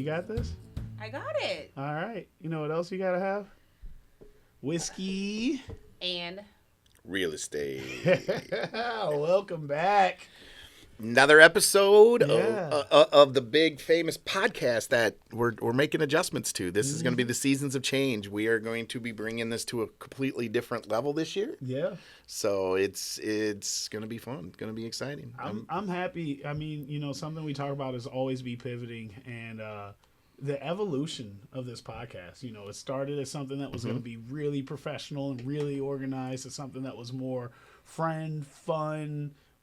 got this? I got it. All right. You know what else you gotta have? Whiskey. And Real estate. Welcome back. Another episode Yeah. of the big famous podcast that we're making adjustments to. This is going to be the Seasons of Change. We are going to be bringing this to a completely different level this year. Yeah. So it's going to be fun. It's going to be exciting. I'm happy. I mean, you know, something we talk about is always be pivoting, and the evolution of this podcast. You know, it started as something that was going to be really professional and really organized, to something that was more fun,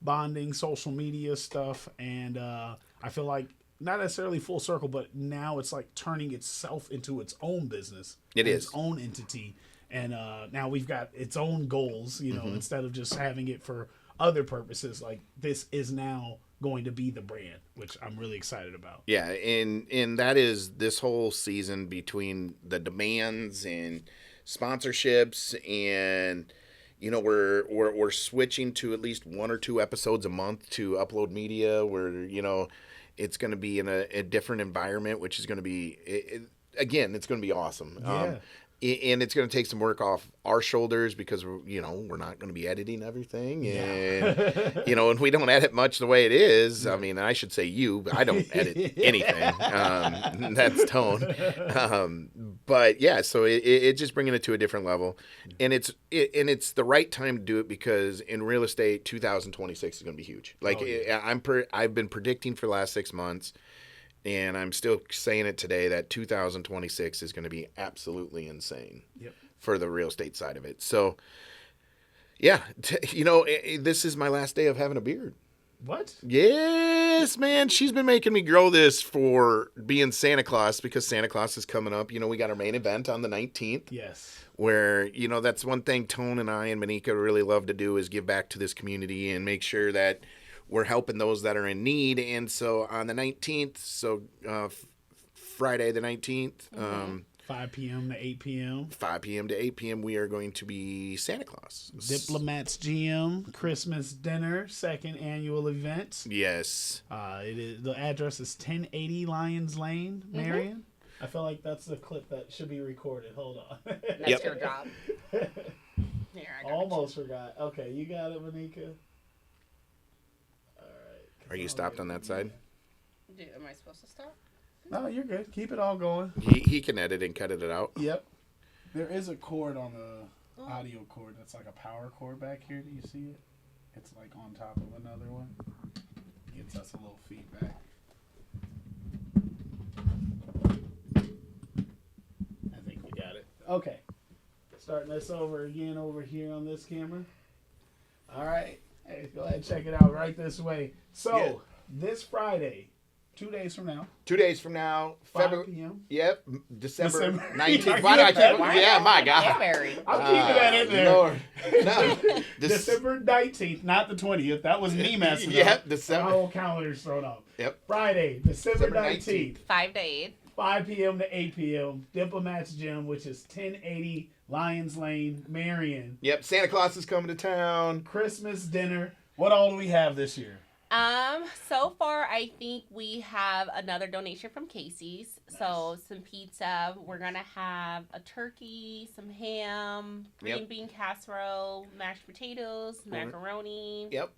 bonding, social media stuff. And I feel like not necessarily full circle, but now it's like turning itself into its own business. It is. Its own entity. And now we've got its own goals, you know, instead of just having it for other purposes. Like, this is now going to be the brand, which I'm really excited about. Yeah, and that is this whole season between the demands and sponsorships, and you know, we're switching to at least 1 or 2 episodes a month to upload media, where, you know, it's going to be in a different environment, which is going to be again, it's going to be awesome. Yeah. And it's going to take some work off our shoulders, because we're not going to be editing everything, and you know, and we don't edit much the way it is. Yeah. I mean, I should say you, but I don't edit anything. That's Tone. But yeah, so it's just bringing it to a different level, and it's the right time to do it, because in real estate, 2026 is going to be huge. Like, I've been predicting for the last 6 months. And I'm still saying it today that 2026 is going to be absolutely insane for the real estate side of it. So, yeah, you know, this is my last day of having a beard. What? Yes, man. She's been making me grow this for being Santa Claus, because Santa Claus is coming up. You know, we got our main event on the 19th. Yes. Where, you know, that's one thing Tone and I and Manikka really love to do, is give back to this community and make sure that we're helping those that are in need. And so on the 19th, Friday the 19th, 5 p.m. to 8 p.m. 5 p.m. to 8 p.m., we are going to be Santa Claus. Diplomats GM, Christmas dinner, second annual event. Yes. It is, the address is 1080 Lions Lane, Marion. I feel like that's the clip that should be recorded. Hold on. That's your job. Here, I got Almost forgot. Okay, you got it, Manikka. Are you stopped on that side? Am I supposed to stop? No, you're good. Keep it all going. He can edit and cut it out. Yep. There is a cord on the audio cord that's like a power cord back here. Do you see it? It's like on top of another one. Gives us a little feedback. I think we got it. Okay. Starting this over again over here on this camera. All right. Hey, go ahead and check it out right this way. So, this Friday, 2 days from now. 2 days from now, 5 p.m. Yep, December 19th. Yeah, my God. I'm keeping that in there. Lord. No. December 19th, not the 20th. That was me messing up. Yep, December. My whole calendar's thrown off. Yep. Friday, December 19th. 5 to 8. 5 p.m. to 8 p.m. Diplomats Gym, which is 1080 Lions Lane, Marion. Yep, Santa Claus is coming to town. Christmas dinner. What all do we have this year? So far, I think we have another donation from Casey's. Nice. So some pizza. We're gonna have a turkey, some ham, green bean casserole, mashed potatoes, macaroni. Yep.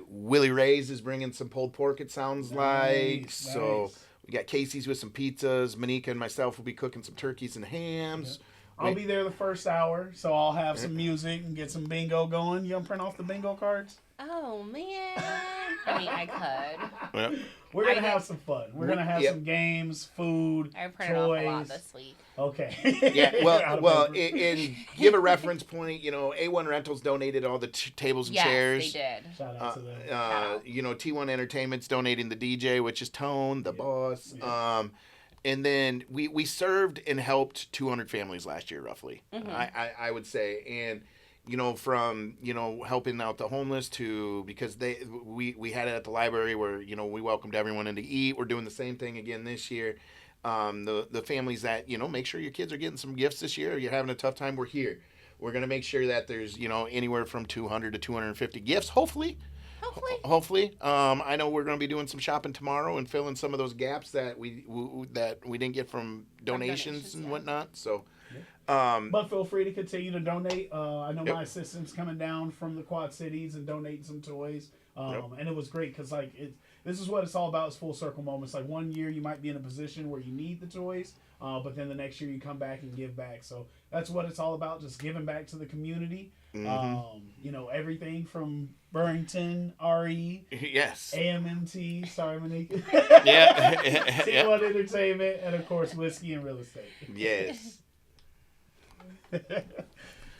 Willie Ray's is bringing some pulled pork, it sounds like. Nice. So we got Casey's with some pizzas. Manikka and myself will be cooking some turkeys and hams. Yep. I'll be there the first hour, so I'll have some music and get some bingo going. You gonna print off the bingo cards? Oh, man. I mean, I could. Yep. We're going to have some fun. We're going to have some games, food, I printed toys. off a lot this week. Okay. Yeah, well, and give a reference point. You know, A1 Rentals donated all the tables and chairs. Yes, they did. Shout out to them. You know, T1 Entertainment's donating the DJ, which is Tone, the boss. Yeah. And then we served and helped 200 families last year, roughly. Mm-hmm. I would say. And, you know, from, you know, helping out the homeless to, because we had it at the library where, you know, we welcomed everyone in to eat. We're doing the same thing again this year. The families that, you know, make sure your kids are getting some gifts this year. Or you're having a tough time, we're here. We're going to make sure that there's, you know, anywhere from 200 to 250 gifts, hopefully. Hopefully. I know we're going to be doing some shopping tomorrow and filling some of those gaps that we didn't get from donations and whatnot. So, but feel free to continue to donate. I know my assistant's coming down from the Quad Cities and donating some toys. And it was great because this is what it's all about, is full circle moments. Like one year you might be in a position where you need the toys, but then the next year you come back and give back. So that's what it's all about, just giving back to the community. Everything from Burrington, RE, yes, AMMT, sorry Manikka, T1 Entertainment, and of course Whiskey and Real Estate. Yes.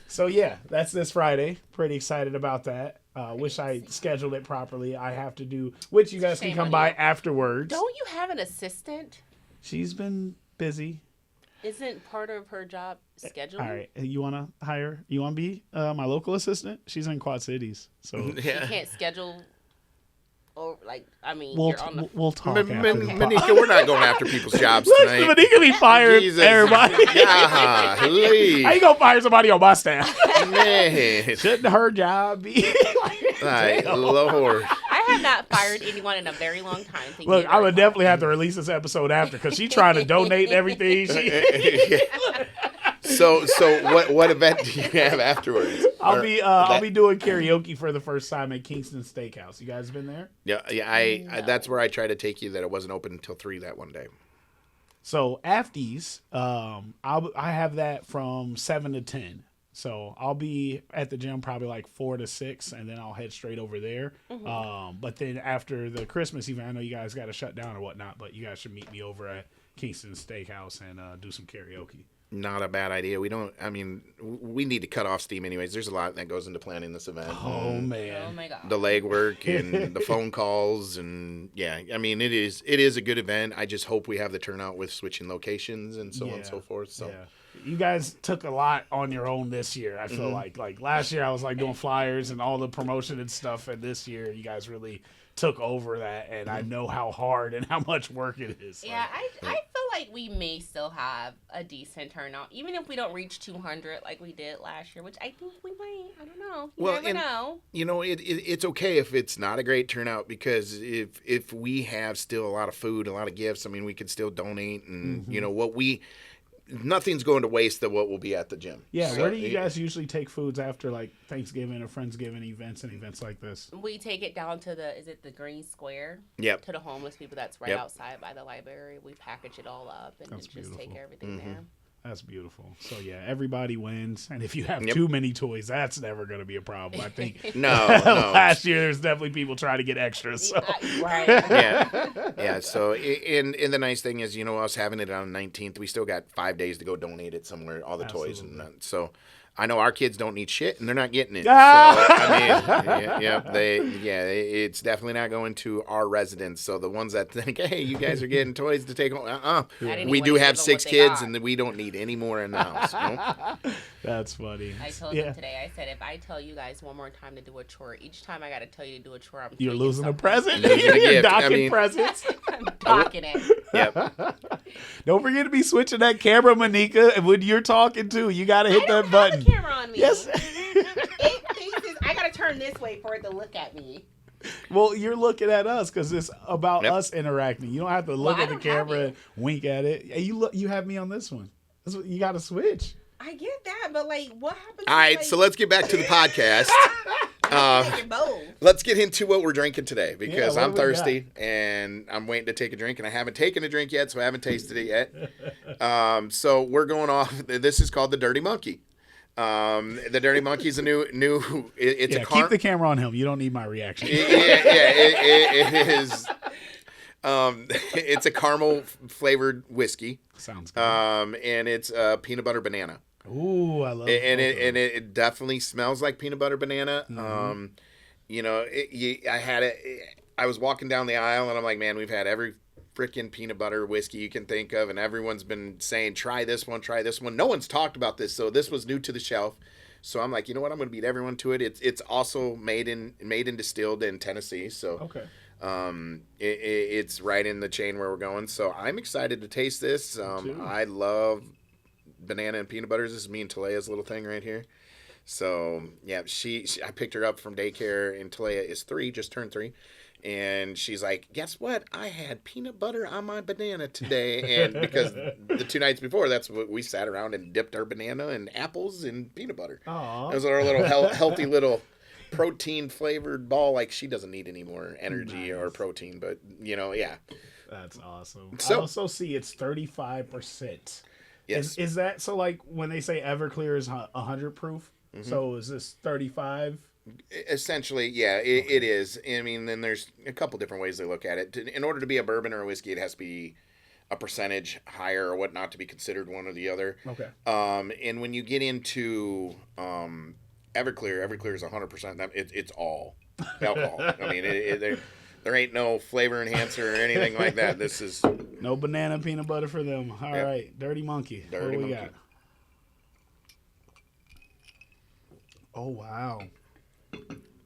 So yeah, that's this Friday. Pretty excited about that. Wish I scheduled it properly. I have to do, which you guys can come by afterwards. Don't you have an assistant? She's been busy. Isn't part of her job scheduling? All right, you want to be my local assistant? She's in Quad Cities, so she can't schedule. Or we'll talk. Manikka, we're not going after people's jobs tonight. Manikka be fired. Jesus. Everybody. How you gonna fire somebody on my staff? Man, shouldn't her job be? Lord. I have not fired anyone in a very long time. Look, I would definitely have to release this episode after because she's trying to donate everything. So what event do you have afterwards? I'll be doing karaoke for the first time at Kingston Steakhouse. You guys been there? Yeah. I that's where I tried to take you. That it wasn't open until 3 that one day. So afties, I have that from 7 to 10. So I'll be at the gym probably like 4 to 6, and then I'll head straight over there. But then after the Christmas event, I know you guys got to shut down or whatnot, but you guys should meet me over at Kingston Steakhouse and do some karaoke. Not a bad idea. We need to cut off steam anyways. There's a lot that goes into planning this event. Oh, man. Oh, my God. The legwork and the phone calls and, it is a good event. I just hope we have the turnout with switching locations and so on and so forth. So. Yeah. You guys took a lot on your own this year. I feel like last year I was like doing flyers and all the promotion and stuff, and this year you guys really took over that, and I know how hard and how much work it is. Yeah, I feel like we may still have a decent turnout, even if we don't reach 200 like we did last year, which I think we might. I don't know. You never know. It's okay if it's not a great turnout, because if we have still a lot of food, a lot of gifts, we could still donate, and nothing's going to waste of what will be at the gym. Yeah, so, where do you guys usually take foods after like Thanksgiving or Friendsgiving events and events like this? We take it down to the Green Square? Yep. To the homeless people that's right outside by the library. We package it all up and just take everything there. That's beautiful. So yeah, everybody wins, and if you have too many toys, that's never going to be a problem. I think. No. Last year, there's definitely people trying to get extras. So. Right. Yeah. So, and the nice thing is, us having it on the 19th, we still got 5 days to go donate it somewhere. All the toys and that. So. I know our kids don't need shit, and they're not getting it. So, it's definitely not going to our residents. So the ones that think, hey, you guys are getting toys to take home, we do have 6 kids, and we don't need any more in the house. That's funny. I told them today, I said, if I tell you guys one more time to do a chore, each time I got to tell you to do a chore, you're losing a present? You're docking presents? I'm docking it. Yep. Don't forget to be switching that camera, Manikka, and when you're talking too, you got to hit that button. Camera on me. Yes. I gotta turn this way for it to look at me. Well, you're looking at us because it's about us interacting. You don't have to look at the camera and wink at it. You have me on this one. That's what you got to switch. I get that, but what happens? All right, so let's get back to the podcast. Let's get into what we're drinking today, because I'm thirsty and I'm waiting to take a drink, and I haven't taken a drink yet, so I haven't tasted it yet. So we're going off. This is called the Dirty Monkey. The Dirty Monkey's a new. It's a keep the camera on him. You don't need my reaction. It is. It's a caramel flavored whiskey. Sounds good. And it's peanut butter banana. Ooh, I love it. And it definitely smells like peanut butter banana. I had it. I was walking down the aisle, and I'm like, man, we've had every freaking peanut butter whiskey you can think of, and everyone's been saying, try this one. No one's talked about this, so this was new to the shelf. So I'm like, you know what? I'm going to beat everyone to it. It's also made and distilled in Tennessee. So okay. It's right in the chain where we're going. So I'm excited to taste this. I love banana and peanut butters. This is me and Talea's little thing right here. So yeah, I picked her up from daycare, and Talea is 3, just turned 3. And she's like, guess what? I had peanut butter on my banana today. And because the 2 nights before, that's what we sat around and dipped our banana and apples in peanut butter. Aww. It was our little healthy little protein flavored ball. Like, she doesn't need any more energy or protein, but yeah. That's awesome. So, I also see it's 35%. Yes. Is that so? Like when they say Everclear is 100 proof, so is this 35? Essentially, yeah, it is. I mean, then there's a couple different ways they look at it. In order to be a bourbon or a whiskey, it has to be a percentage higher or whatnot to be considered one or the other. Okay. And when you get into Everclear is 100%. It's all alcohol. I mean, there ain't no flavor enhancer or anything like that. This is no banana peanut butter for them. All right, Dirty Monkey. What do we got? Oh wow.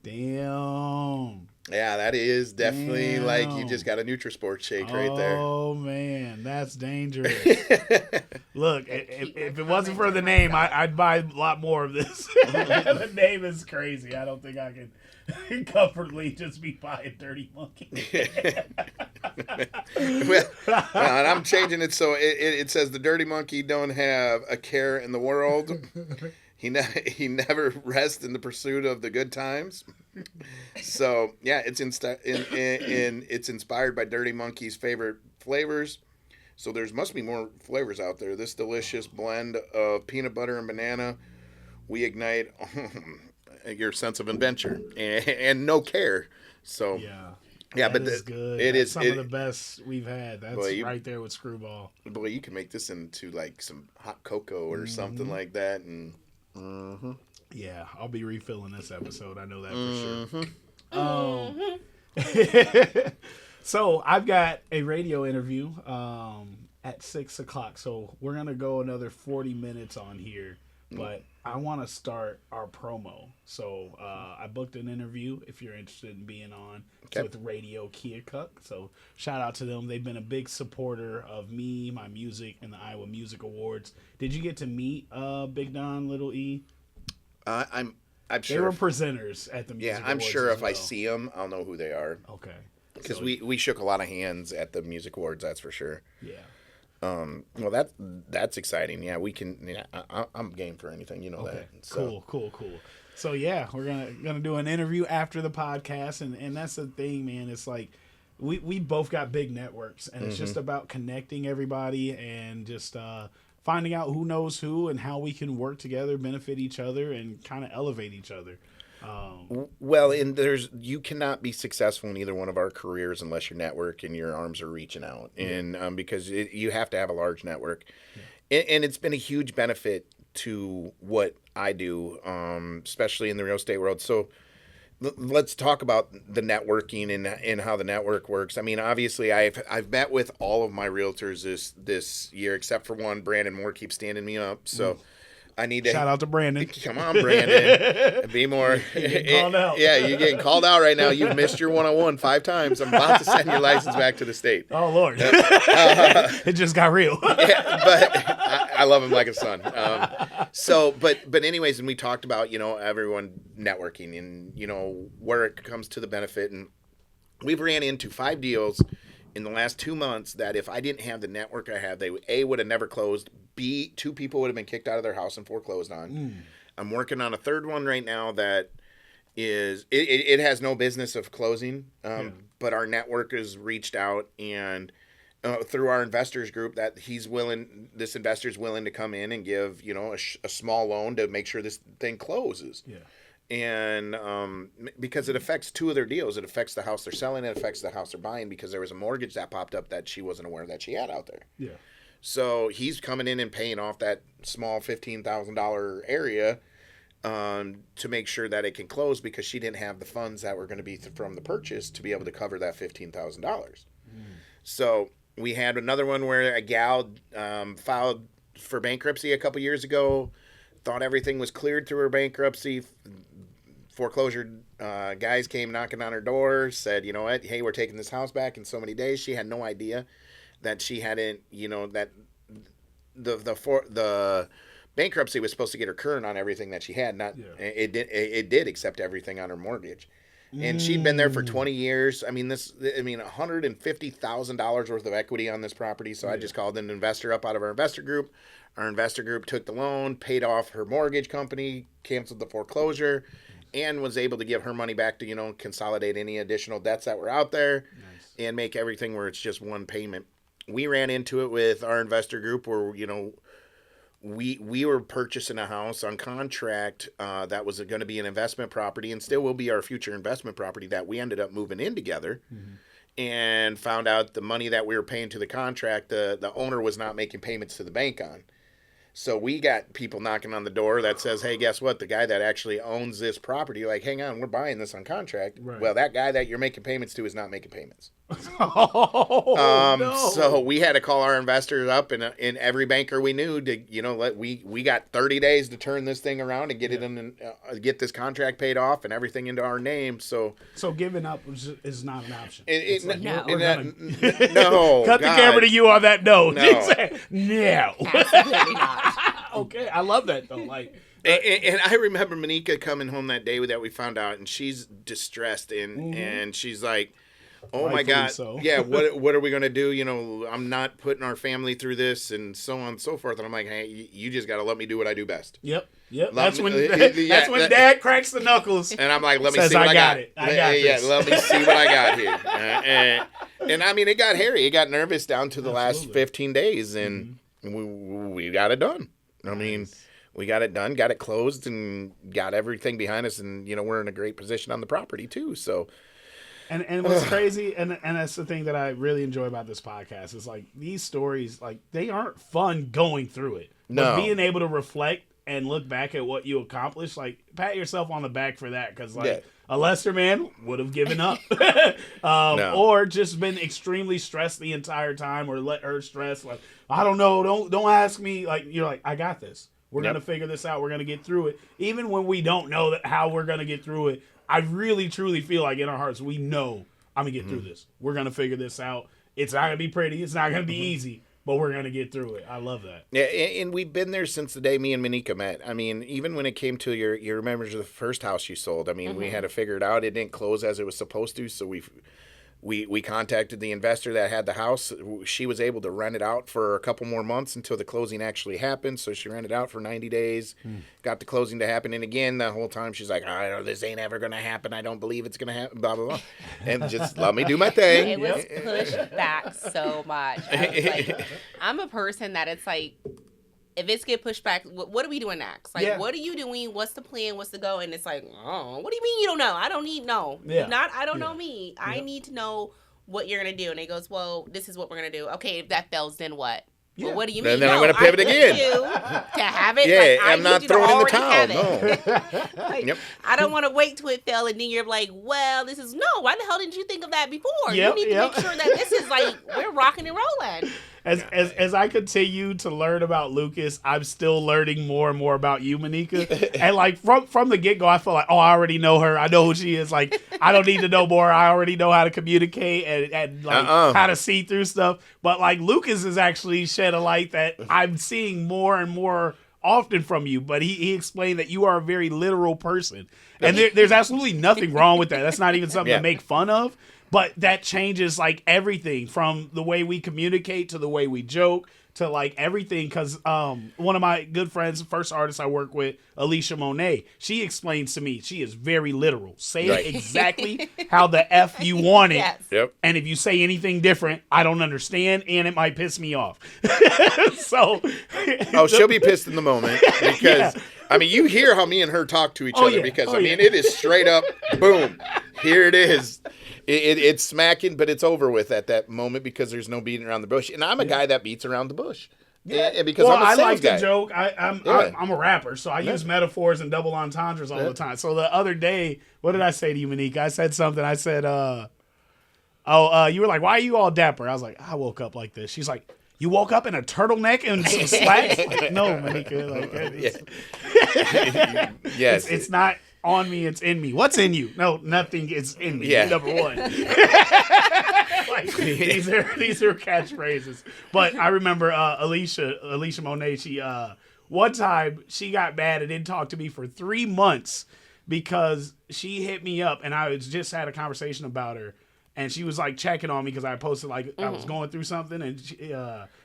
Damn. Yeah, that is definitely like you just got a Nutrisport shake right there. Oh man, that's dangerous. Look, if it wasn't for the name, I'd buy a lot more of this. The name is crazy. I don't think I can comfortably just be buying Dirty Monkey. well, and I'm changing it so it says the Dirty Monkey don't have a care in the world. He never rests in the pursuit of the good times. So yeah, it's it's inspired by Dirty Monkey's favorite flavors. So must be more flavors out there. This delicious blend of peanut butter and banana, we ignite your sense of adventure and no care. So yeah, but is good. It That's is some of the best we've had. That's right there with Screwball. Boy, you can make this into like some hot cocoa or something like that, and. Yeah, I'll be refilling this episode. I know that for sure. So I've got a radio interview at 6 o'clock. So we're gonna go another 40 minutes on here, but I want to start our promo. So I booked an interview. If you're interested in being on, it's with Radio Keokuk. So shout out to them. They've been a big supporter of me, my music, and the Iowa Music Awards. Did you get to meet Big Don, Little E? I'm sure they were presenters at the music. Yeah, I'm Awards sure if well. I see them, I'll know who they are. Okay. Because we shook a lot of hands at the music awards. That's for sure. Yeah. Well, that's exciting. Yeah, we can. Yeah, I'm game for anything. You know that. So. Cool. So yeah, we're gonna do an interview after the podcast, and that's the thing, man. It's like we both got big networks, and it's just about connecting everybody and just finding out who knows who and how we can work together, benefit each other, and kind of elevate each other. Well, and you cannot be successful in either one of our careers unless your network and your arms are reaching out, and because you have to have a large network, and it's been a huge benefit to what I do, especially in the real estate world. So let's talk about the networking and how the network works. I mean, obviously, I've met with all of my realtors this year, except for one. Brandon Moore keeps standing me up, so. I need to shout out to Brandon. Come on, Brandon. Be more. You're getting called out. Yeah, you're getting called out right now. You've missed your 101 5 times. I'm about to send your license back to the state. Oh Lord, it just got real. Yeah, but I love him like a son. But anyways, and we talked about everyone networking and where it comes to the benefit, and we've ran into 5 deals in the last 2 months that if I didn't have the network I have, they would have never closed. B, 2 people would have been kicked out of their house and foreclosed on. I'm working on a 3rd one right now that is it has no business of closing, but our network has reached out and through our investors group that this investor's willing to come in and give a small loan to make sure this thing closes. Yeah. And because it affects 2 of their deals. It affects the house they're selling. It affects the house they're buying because there was a mortgage that popped up that she wasn't aware that she had out there. Yeah. So he's coming in and paying off that small $15,000 area to make sure that it can close because she didn't have the funds that were going to be from the purchase to be able to cover that $15,000. So we had another one where a gal filed for bankruptcy a couple years ago, thought everything was cleared through her bankruptcy. Foreclosure guys came knocking on her door, said, you know what, hey, we're taking this house back in so many days. She had no idea that she hadn't, that the bankruptcy was supposed to get her current on everything that she had. It did accept everything on her mortgage. And she'd been there for 20 years. $150,000 worth of equity on this property. So I just called an investor up out of our investor group. Our investor group took the loan, paid off her mortgage company, canceled the foreclosure, and was able to give her money back to, consolidate any additional debts that were out there and make everything where it's just one payment. We ran into it with our investor group where, we were purchasing a house on contract that was going to be an investment property and still will be our future investment property that we ended up moving in together and found out the money that we were paying to the contract, the owner was not making payments to the bank on. So we got people knocking on the door that says, hey, guess what? The guy that actually owns this property, like, hang on, we're buying this on contract. Right. Well, that guy that you're making payments to is not making payments. No. So we had to call our investors up and every banker we knew to, we got 30 days to turn this thing around and get it in, get this contract paid off and everything into our name. So giving up is not an option. No. Cut the camera to you on that note. No. No. Absolutely not. Okay, I love that though. Like, and I remember Manikka coming home that day that we found out, and she's distressed, and she's like, "Oh my God, yeah, what are we gonna do? I'm not putting our family through this, and so on and so forth." And I'm like, "Hey, you just gotta let me do what I do best." Yep. That's when Dad cracks the knuckles. And I'm like, "Let me see what I got." Let me see what I got here. And I mean, it got hairy. It got nervous down to the last 15 days, and we got it done. I mean, we got it done, got it closed, and got everything behind us, and we're in a great position on the property too. So, and what's crazy, and that's the thing that I really enjoy about this podcast is like these stories, like they aren't fun going through it, but being able to reflect and look back at what you accomplished, like pat yourself on the back for that, because a lesser man would have given up, or just been extremely stressed the entire time, or let her stress. Like, I don't know, don't ask me. Like, you're like, I got this. We're gonna figure this out. We're gonna get through it, even when we don't know how we're gonna get through it. I really truly feel like in our hearts we know I'm gonna get through this. We're gonna figure this out. It's not gonna be pretty. It's not gonna be easy. But we're going to get through it. I love that. Yeah, and we've been there since the day me and Manikka met. I mean, even when it came to you remember the first house you sold. I mean, we had to figure it out. It didn't close as it was supposed to, so we contacted the investor that had the house. She was able to rent it out for a couple more months until the closing actually happened. So she rented out for 90 days, got the closing to happen. And again, the whole time she's like, I know this ain't ever going to happen. I don't believe it's going to happen, blah, blah, blah. And just let me do my thing. It was pushed back so much. I was like, I'm a person that it's like, if it's get pushed back, what are we doing next? Like, what are you doing? What's the plan? What's the go? And it's like, oh, what do you mean you don't know? I don't need no. Yeah. I don't know me. I need to know what you're going to do. And it goes, well, this is what we're going to do. Okay, if that fails, then what? Yeah. Well, what do you mean? And then I'm going to pivot again. To have it. Yeah, like, I'm not throwing in the towel. No. Like, I don't want to wait till it fell and then you're like, well, this is, no, why the hell didn't you think of that before? You need to make sure that this is like, we're rocking and rolling. As I continue to learn about Lucas, I'm still learning more and more about you, Manikka. And like from the get-go, I feel like, oh, I already know her. I know who she is. Like, I don't need to know more. I already know how to communicate and like how to see through stuff. But like Lucas has actually shed a light that I'm seeing more and more often from you. But he explained that you are a very literal person. And there's absolutely nothing wrong with that. That's not even something to make fun of. But that changes like everything from the way we communicate to the way we joke to like everything. Because one of my good friends, the first artist I work with, Alicia Monet, she explains to me she is very literal. Say it exactly how the F you want it. Yes. Yep. And if you say anything different, I don't understand and it might piss me off. So, she'll be pissed in the moment because I mean, you hear how me and her talk to each other because I mean, it is straight up, boom, here it is. It's smacking, but it's over with at that moment because there's no beating around the bush. And I'm a guy that beats around the bush. Yeah, because I'm a sales like guy. to joke. I'm a rapper, so I use metaphors and double entendres all the time. So the other day, what did I say to you, Manikka? I said something. I said, you were like, why are you all dapper? I was like, I woke up like this. She's like, you woke up in a turtleneck and some slacks? Like, no, Manikka. Like, yes. It's not on me, it's in me. What's in you? No, nothing is in me. Yeah. Number one. Like, these are catchphrases. But I remember Alicia Monet, one time she got mad and didn't talk to me for 3 months because she hit me up and I just had a conversation about her. And she was like checking on me because I posted like I was going through something, and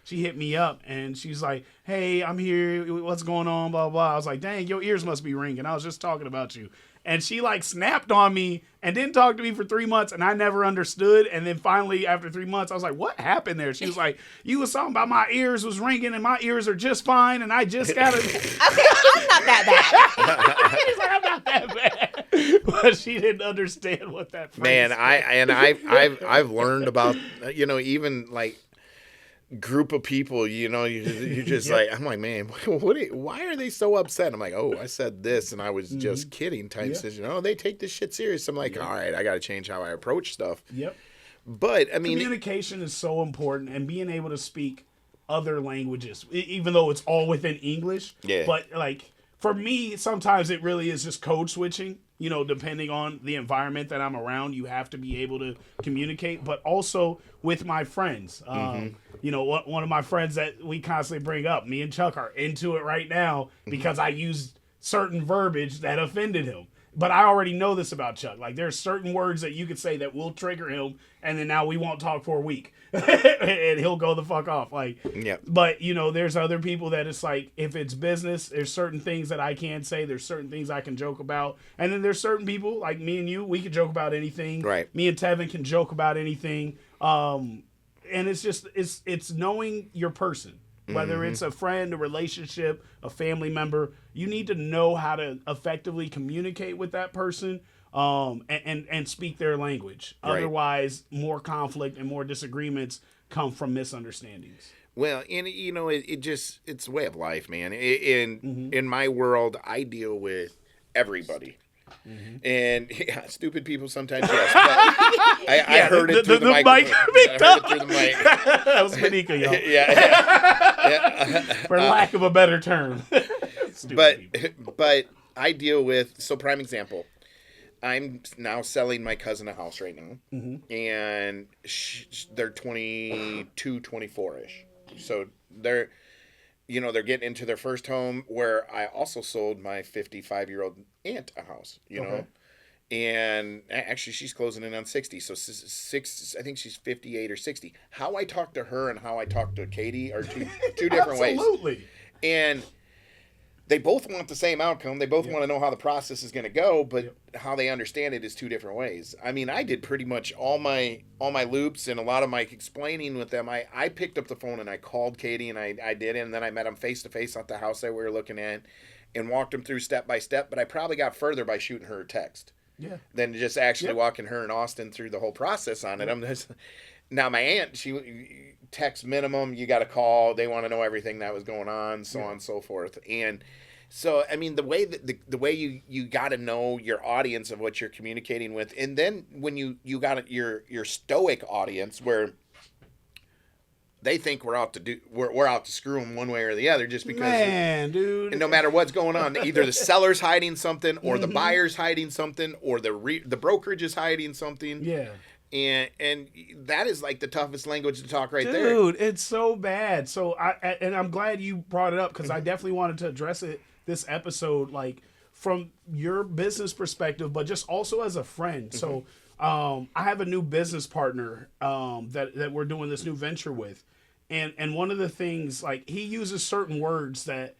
she hit me up and she's like, "Hey, I'm here. What's going on?" Blah blah. I was like, "Dang, your ears must be ringing. I was just talking about you." And she like snapped on me and didn't talk to me for 3 months, and I never understood. And then finally, after 3 months, I was like, "What happened there?" She was like, "You was talking about my ears was ringing, and my ears are just fine, and I just got it." Okay, I'm not that bad. She's like, "I'm not that bad," but she didn't understand what that phrase Man, meant. I've learned about, even like group of people, you're just like, I'm like, man, why are they so upset? I'm like, oh, I said this and I was just kidding type situation. They take this shit serious. I'm like, all right, I got to change how I approach stuff. Yep. But I mean, communication is so important, and being able to speak other languages, even though it's all within English. Yeah. But like for me, sometimes it really is just code switching. Depending on the environment that I'm around, you have to be able to communicate. But also with my friends, one of my friends that we constantly bring up, me and Chuck are into it right now because I used certain verbiage that offended him. But I already know this about Chuck. Like, there's certain words that you could say that will trigger him, and then now we won't talk for a week. And he'll go the fuck off. Like, yep. But, there's other people that it's like, if it's business, there's certain things that I can say. There's certain things I can joke about. And then there's certain people, like me and you, we can joke about anything. Right. Me and Tevin can joke about anything. And it's just, it's knowing your person. Whether it's a friend, a relationship, a family member, you need to know how to effectively communicate with that person and speak their language. Right. Otherwise, more conflict and more disagreements come from misunderstandings. Well, and it's a way of life, man. In my world, I deal with everybody. And stupid people sometimes, yes. But I heard it through the mic. I heard it through the mic. That was Manikka, y'all. Yeah. For lack of a better term. But I deal with, so prime example, I'm now selling my cousin a house right now. And they're 22, 24-ish. So they're getting into their first home, where I also sold my 55-year-old aunt a house, know. And actually, she's closing in on 60. So I think she's 58 or 60. How I talk to her and how I talk to Katie are two different ways. Absolutely. And they both want the same outcome. They both want to know how the process is going to go, but how they understand it is two different ways. I mean, I did pretty much all my loops and a lot of my explaining with them. I picked up the phone and I called Katie and I did it, and then I met them face to face at the house that we were looking at and walked them through step by step. But I probably got further by shooting her a text than just actually walking her and Austin through the whole process on it. Now my aunt, she text minimum, you got to call. They want to know everything that was going on, so on and so forth. And so, I mean, the way that the way you got to know your audience of what you're communicating with, and then when you got your stoic audience where they think we're out to screw them one way or the other, just because, dude. And no matter what's going on, either the seller's hiding something, or the buyer's hiding something, or the brokerage is hiding something. Yeah. And that is like the toughest language to talk there. Dude, it's so bad. So I'm glad you brought it up, because I definitely wanted to address it this episode, like from your business perspective, but just also as a friend. So I have a new business partner that we're doing this new venture with. And one of the things, like, he uses certain words that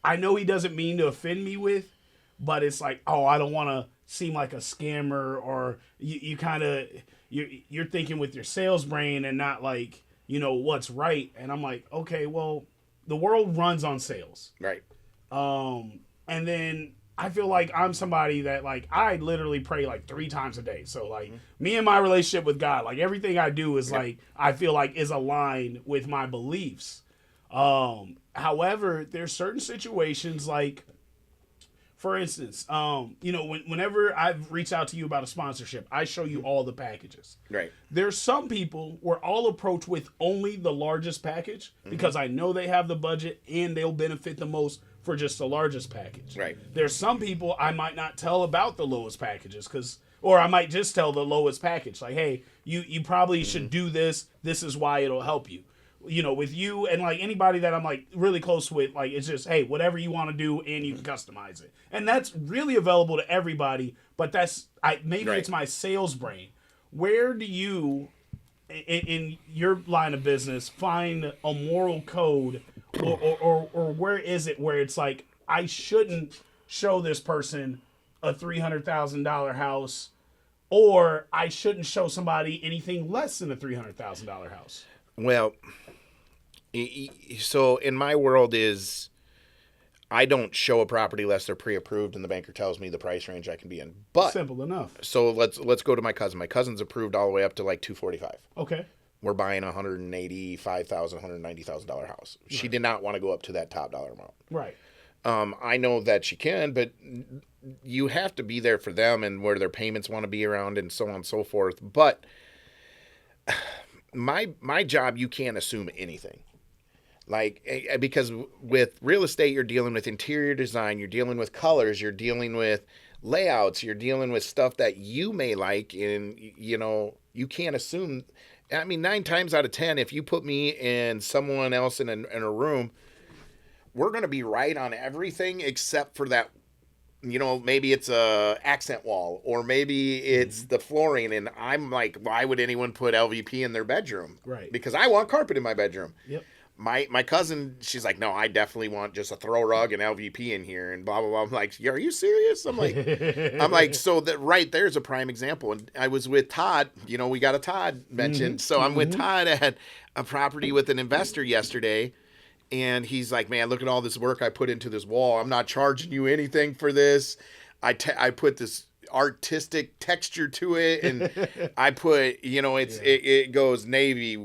I know he doesn't mean to offend me with, but it's like, oh, I don't want to seem like a scammer, or you're thinking with your sales brain and not like, what's right. And I'm like, okay, well, the world runs on sales. Right. And then I feel like I'm somebody that, like, I literally pray like 3 times a day. So like me and my relationship with God, like everything I do is like, I feel like is aligned with my beliefs. However, there's certain situations, like, for instance, whenever I've reached out to you about a sponsorship, I show you all the packages. Right. There's some people where I'll approach with only the largest package because I know they have the budget and they'll benefit the most for just the largest package. Right. There's some people I might not tell about the lowest packages, or I might just tell the lowest package. Like, hey, you probably should do this. This is why it'll help you. with you and like anybody that I'm like really close with, like it's just, hey, whatever you want to do and you can customize it. And that's really available to everybody, but maybe Right. it's my sales brain. Where do you in your line of business find a moral code or where is it where it's like I shouldn't show this person a $300,000 house or I shouldn't show somebody anything less than a $300,000 house? Well, so in my world is I don't show a property unless they're pre-approved and the banker tells me the price range I can be in. But Simple enough. So let's go to my cousin. My cousin's approved all the way up to like $245. Okay. We're buying a $185,000, $190,000 house. She did not want to go up to that top dollar amount. Right. I know that she can, but you have to be there for them and where their payments want to be around and so on and so forth. But my job, you can't assume anything. Like, because with real estate, you're dealing with interior design, you're dealing with colors, you're dealing with layouts, you're dealing with stuff that you may like, and, you can't assume. I mean, 9 times out of 10, if you put me and someone else in a room, we're going to be right on everything except for that, maybe it's a accent wall or maybe it's the flooring. And I'm like, why would anyone put LVP in their bedroom? Right. Because I want carpet in my bedroom. Yep. My cousin, she's like, no, I definitely want just a throw rug and LVP in here and blah, blah, blah. I'm like, are you serious? I'm like, so that right there's a prime example. And I was with Todd, we got a Todd mentioned. Mm-hmm. So I'm with Todd at a property with an investor yesterday. And he's like, man, look at all this work I put into this wall. I'm not charging you anything for this. I put this artistic texture to it. And I put, it goes navy,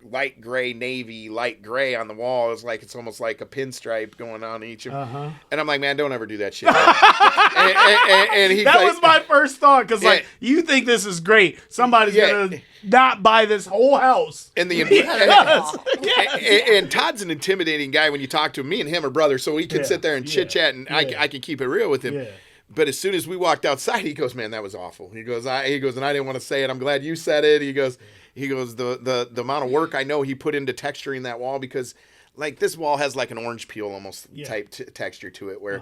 light gray, navy, light gray on the wall. It's almost like a pinstripe going on each of them. Uh-huh. And I'm like, man, don't ever do that shit. and he's that was my first thought because you think this is great. Somebody's gonna not buy this whole house. And and Todd's an intimidating guy when you talk to him. Me and him are brothers, so we can sit there and chit chat, and I can keep it real with him. Yeah. But as soon as we walked outside, he goes, man, that was awful. He goes, and I didn't want to say it. I'm glad you said it. He goes, the amount of work I know he put into texturing that wall, because like this wall has like an orange peel almost type texture to it, where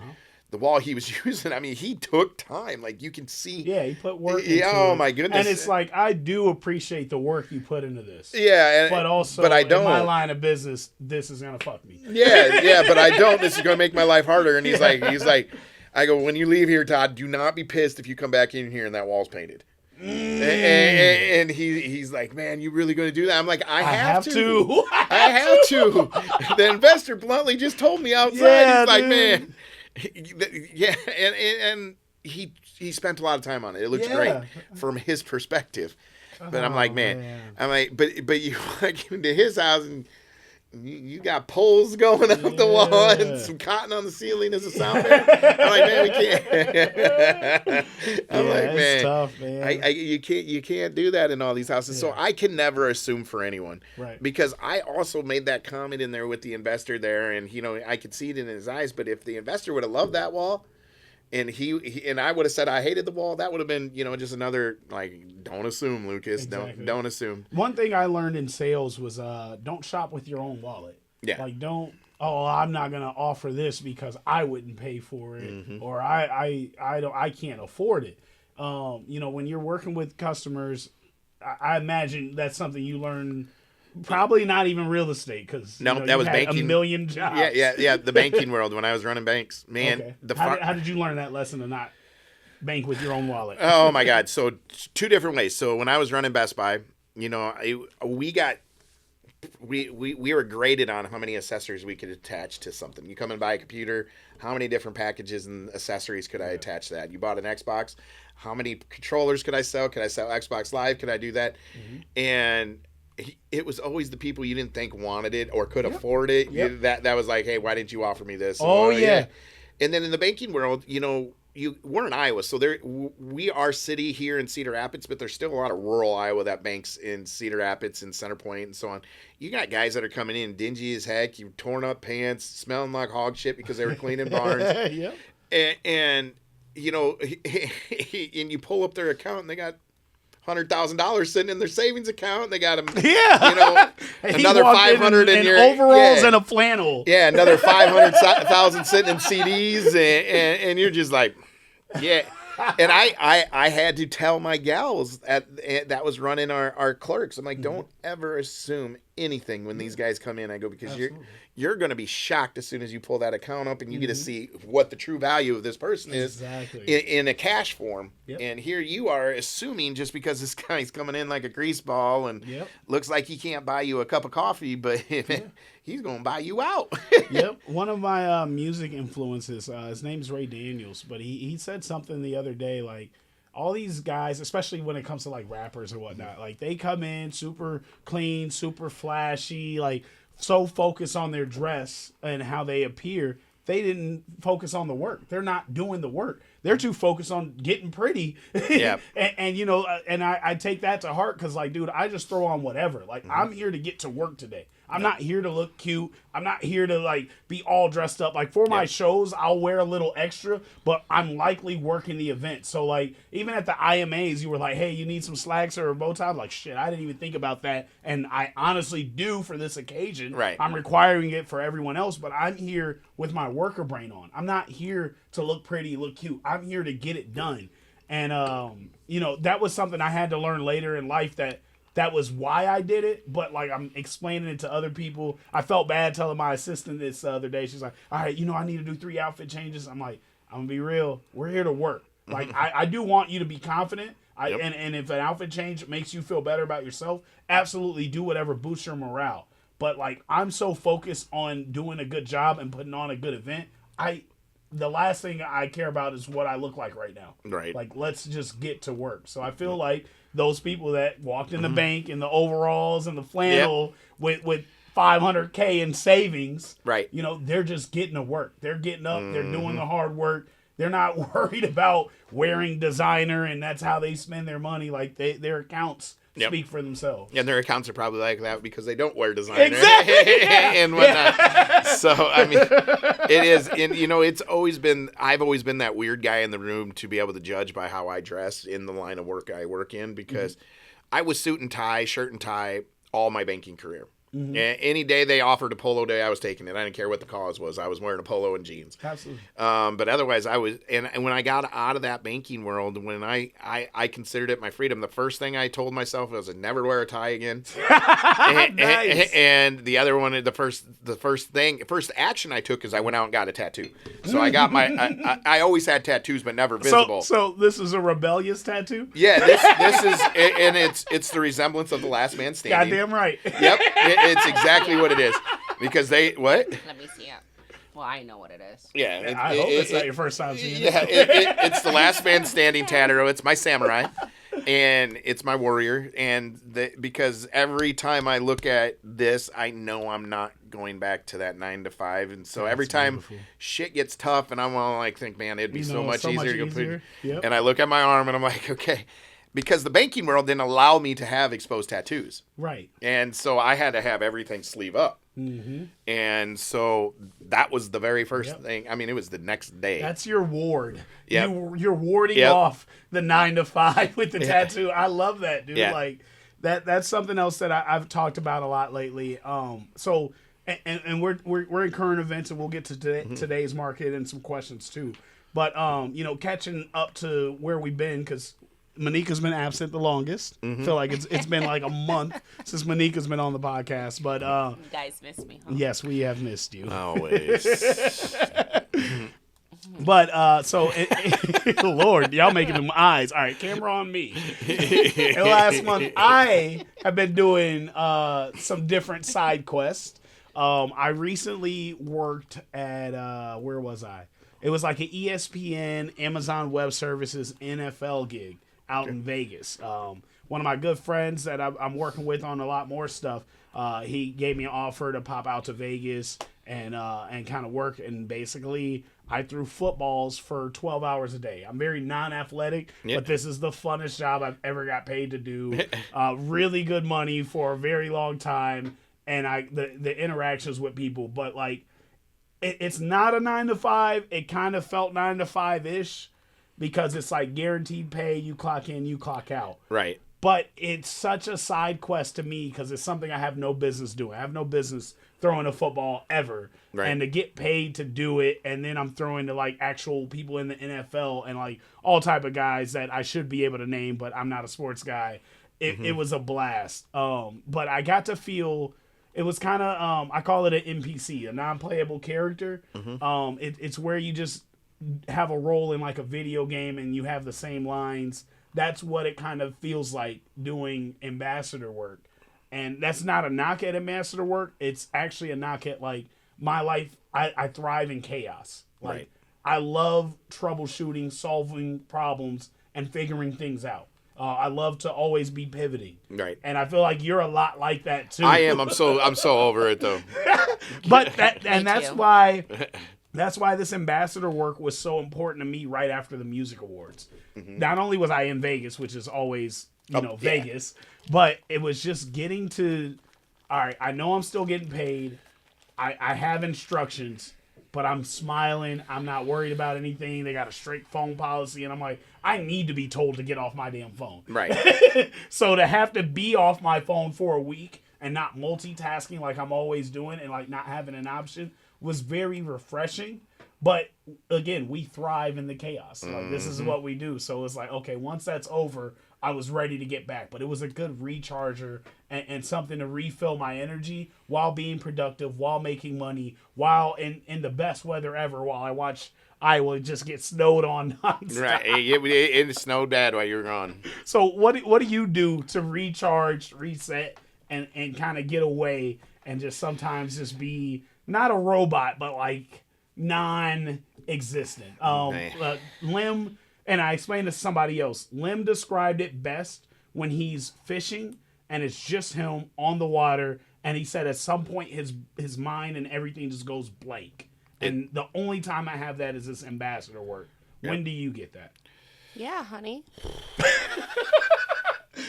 the wall he was using, I mean, he took time. Like you can see. Yeah, he put work into it. My goodness. And it's like, I do appreciate the work you put into this. Yeah. But I don't. In my line of business, this is going to fuck me. Yeah, but I don't. This is going to make my life harder. And he's like, I go, when you leave here, Todd, do not be pissed if you come back in here and that wall's painted. And he's like, man, you really going to do that? I'm like, I have to. I have to. The investor bluntly just told me outside. Yeah, he's like, dude. man. Yeah, and he spent a lot of time on it. It looks great from his perspective. But I'm like, man. I'm like, but you walk into his house and you got poles going up the wall and some cotton on the ceiling as a sound fan. I'm like, man, we can't. I'm like, man, it's tough, man. You can't do that in all these houses. So I can never assume for anyone, right? Because I also made that comment in there with the investor there, and I could see it in his eyes. But if the investor would have loved that wall, and he and I would have said I hated the wall, that would have been just another like, don't assume, Lucas. Exactly. Don't assume. One thing I learned in sales was don't shop with your own wallet. Yeah. Like I'm not gonna offer this because I wouldn't pay for it, or I can't afford it. When you're working with customers, I imagine that's something you learn. Probably not even real estate, because that was banking. A million jobs. Yeah. The banking world when I was running banks, man. Okay. How did you learn that lesson to not bank with your own wallet? Oh my God! So 2 different ways. So when I was running Best Buy, we were graded on how many accessories we could attach to something. You come and buy a computer, how many different packages and accessories could I attach to that? You bought an Xbox, how many controllers could I sell? Could I sell Xbox Live? Could I do that? And it was always the people you didn't think wanted it or could afford it. Yep. That was like, hey, why didn't you offer me this? Oh, yeah. And then in the banking world, we're in Iowa, so we are city here in Cedar Rapids, but there's still a lot of rural Iowa that banks in Cedar Rapids and Center Point and so on. You got guys that are coming in dingy as heck, you torn up pants, smelling like hog shit because they were cleaning barns. Yep. And you pull up their account and they got $100,000 sitting in their savings account. They got them, Yeah. another 500 in your overalls and a flannel. Yeah, another 500,000 sitting in CDs, and you're just like, yeah. And I had to tell my gals that was running our clerks. I'm like, don't ever assume anything when these guys come in. I go, because you're going to be shocked as soon as you pull that account up and you get to see what the true value of this person is in a cash form. Yep. And here you are assuming just because this guy's coming in like a grease ball and looks like he can't buy you a cup of coffee, but he's going to buy you out. Yep. One of my music influences, his name's Ray Daniels, but he said something the other day, like, all these guys, especially when it comes to like rappers or whatnot, like they come in super clean, super flashy, like so focused on their dress and how they appear. They didn't focus on the work. They're not doing the work. They're too focused on getting pretty. Yeah. and you know, and I take that to heart because, like, dude, I just throw on whatever. Like, I'm here to get to work today. I'm not here to look cute. I'm not here to, like, be all dressed up. Like, for my shows, I'll wear a little extra, but I'm likely working the event. So, like, even at the IMAs, you were like, hey, you need some slacks or a bow tie? I'm like, shit, I didn't even think about that. And I honestly do for this occasion. Right. I'm requiring it for everyone else, but I'm here with my worker brain on. I'm not here to look pretty, look cute. I'm here to get it done. And, you know, that was something I had to learn later in life that was why I did it, but, like, I'm explaining it to other people. I felt bad telling my assistant this other day. She's like, all right, you know, I need to do 3 outfit changes. I'm like, I'm going to be real. We're here to work. Like, I do want you to be confident. And if an outfit change makes you feel better about yourself, absolutely do whatever boosts your morale. But, like, I'm so focused on doing a good job and putting on a good event. The last thing I care about is what I look like right now. Right. Like, let's just get to work. So I feel like those people that walked in the bank in the overalls and the flannel with $500K in savings, right? You know, they're just getting to work. They're getting up. They're doing the hard work. They're not worried about wearing designer, and that's how they spend their money. Like, their accounts speak for themselves. And their accounts are probably like that because they don't wear designer. Exactly. And whatnot. So, I mean, it is. And, you know, I've always been that weird guy in the room to be able to judge by how I dress in the line of work I work in because I was suit and tie, shirt and tie all my banking career. Any day they offered a polo day, I was taking it. I didn't care what the cause was. I was wearing a polo and jeans. Absolutely. But otherwise, I was, and when I got out of that banking world, when I considered it my freedom, the first thing I told myself was I'd never wear a tie again. and the other one, the first action I took is I went out and got a tattoo. So I got I always had tattoos, but never visible. So this is a rebellious tattoo? Yeah, this is, and it's the resemblance of the last man standing. Goddamn right. Yep. It's exactly what it is. Because Let me see it. Well, I know what it is. Yeah. I hope it's not your first time seeing it. Yeah, it's the last man standing tattoo. It's my samurai. And it's my warrior. And because every time I look at this, I know I'm not going back to that 9 to 5. And so every time shit gets tough and I want to, like, think, man, it'd be so much easier to go put. And I look at my arm and I'm like, okay. Because the banking world didn't allow me to have exposed tattoos. Right. And so I had to have everything sleeve up. And so that was the very first thing. I mean, it was the next day. That's your ward. Yep. You're warding off the 9 to 5 with the tattoo. I love that, dude. Yeah. Like, that's something else that I've talked about a lot lately. So we're in current events, and we'll get to today's market and some questions too. But you know, catching up to where we've been, because Manikka's been absent the longest. Feel like it's been like a month since Manikka's been on the podcast. But you guys miss me, huh? Yes, we have missed you. Always. But Lord, y'all making them eyes. All right, camera on me. And last month, I have been doing some different side quests. I recently worked at where was I? It was like an ESPN, Amazon Web Services NFL gig out in Vegas. One of my good friends that I'm working with on a lot more stuff, he gave me an offer to pop out to Vegas and kind of work. And basically, I threw footballs for 12 hours a day. I'm very non-athletic, but this is the funnest job I've ever got paid to do. Really good money for a very long time, and the interactions with people. But, like, it's not a 9 to 5. It kind of felt 9 to 5 ish because it's like guaranteed pay. You clock in, you clock out. Right. But it's such a side quest to me because it's something I have no business doing. I have no business throwing a football ever. Right. And to get paid to do it, and then I'm throwing to like actual people in the NFL and like all type of guys that I should be able to name, but I'm not a sports guy. It was a blast. But I got to feel it was kind of I call it an NPC, a non-playable character. It's where you just have a role in like a video game and you have the same lines. That's what it kind of feels like doing ambassador work. And that's not a knock at ambassador work. It's actually a knock at like my life. I thrive in chaos. Like Right. I love troubleshooting, solving problems, and figuring things out. I love to always be pivoting. Right. And I feel like you're a lot like that too. I am. I'm so over it though. But that's too. why this ambassador work was so important to me right after the music awards. Not only was I in Vegas, which is always, Vegas, but it was just getting to, all right, I know I'm still getting paid. I have instructions, but I'm smiling. I'm not worried about anything. They got a straight phone policy. And I'm like, I need to be told to get off my damn phone. Right. So to have to be off my phone for a week and not multitasking like I'm always doing and like not having an option was very refreshing. But again, we thrive in the chaos. Like this is what we do. So it's like, okay, once that's over, I was ready to get back. But it was a good recharger and something to refill my energy while being productive, while making money, while in the best weather ever, while I watch Iowa just get snowed on nonstop. Right. It snowed bad while you were gone. So what do you do to recharge, reset, and kind of get away and just sometimes just be not a robot, but like non-existent? Lim, and I explained to somebody else, Lim described it best when he's fishing and it's just him on the water, and he said at some point his mind and everything just goes blank. And the only time I have that is this ambassador work. When do you get that? Yeah, honey.